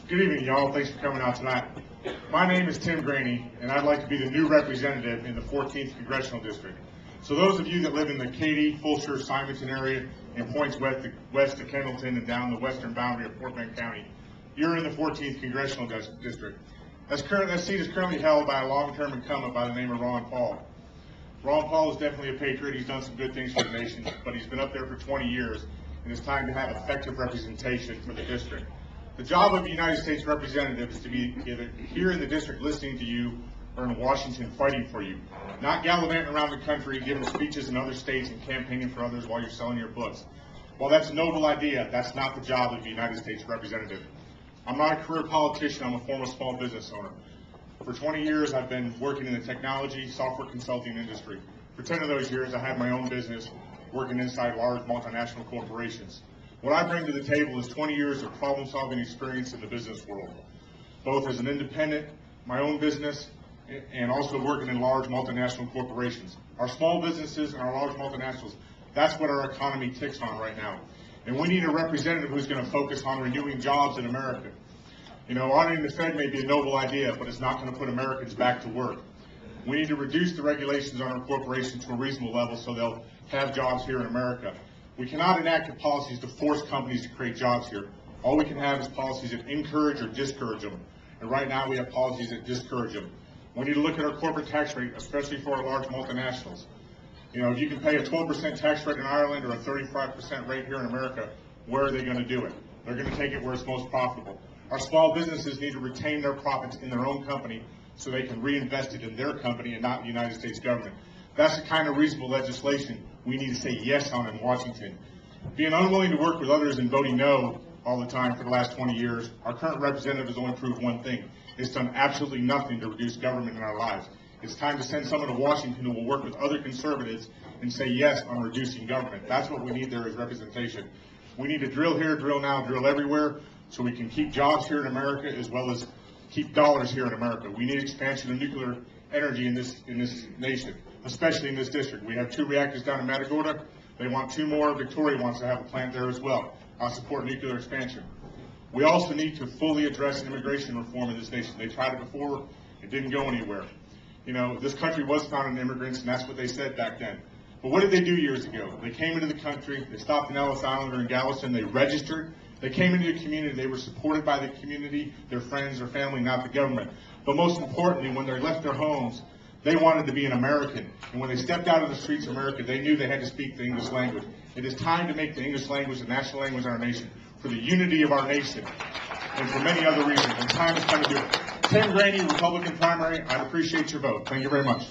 Good evening, y'all. Thanks for coming out tonight. My name is Tim Graney, and I'd like to be the new representative in the 14th Congressional District. So those of you that live in the Katy, Fulshear, Simonton area and points west to Kendleton and down the western boundary of Fort Bend County, you're in the 14th Congressional District. That seat is currently held by a long-term incumbent by the name of Ron Paul. Ron Paul is definitely a patriot. He's done some good things for the nation, but he's been up there for 20 years, and it's time to have effective representation for the district. The job of a United States representative is to be either here in the district listening to you or in Washington fighting for you, not gallivanting around the country, giving speeches in other states and campaigning for others while you're selling your books. While that's a noble idea, that's not the job of a United States representative. I'm not a career politician. I'm a former small business owner. For 20 years, I've been working in the technology, software consulting industry. For 10 of those years, I had my own business working inside large multinational corporations. What I bring to the table is 20 years of problem-solving experience in the business world, both as an independent, my own business, and also working in large multinational corporations. Our small businesses and our large multinationals, that's what our economy ticks on right now. And we need a representative who's going to focus on renewing jobs in America. You know, auditing the Fed may be a noble idea, but it's not going to put Americans back to work. We need to reduce the regulations on our corporations to a reasonable level so they'll have jobs here in America. We cannot enact policies to force companies to create jobs here. All we can have is policies that encourage or discourage them. And right now we have policies that discourage them. We need to look at our corporate tax rate, especially for our large multinationals. You know, if you can pay a 12% tax rate in Ireland or a 35% rate here in America, where are they going to do it? They're going to take it where it's most profitable. Our small businesses need to retain their profits in their own company so they can reinvest it in their company and not the United States government. That's the kind of reasonable legislation we need to say yes on in Washington. Being unwilling to work with others and voting no all the time for the last 20 years, our current representative has only proved one thing. It's done absolutely nothing to reduce government in our lives. It's time to send someone to Washington who will work with other conservatives and say yes on reducing government. That's what we need there as representation. We need to drill here, drill now, drill everywhere so we can keep jobs here in America as well as keep dollars here in America. We need expansion of nuclear energy in this nation, especially in this district. We have 2 reactors down in Matagorda. They want 2 more. Victoria wants to have a plant there as well. I support nuclear expansion. We also need to fully address immigration reform in this nation. They tried it before. It didn't go anywhere. You know, this country was founded on immigrants, and that's what they said back then. But what did they do years ago? They came into the country. They stopped in Ellis Island or in Galveston. They registered. They came into the community. They were supported by the community, their friends, their family, not the government. But most importantly, when they left their homes, they wanted to be an American. And when they stepped out of the streets of America, they knew they had to speak the English language. It is time to make the English language the national language of our nation, for the unity of our nation, and for many other reasons. And time has come to do it. Tim Graney, Republican primary. I appreciate your vote. Thank you very much.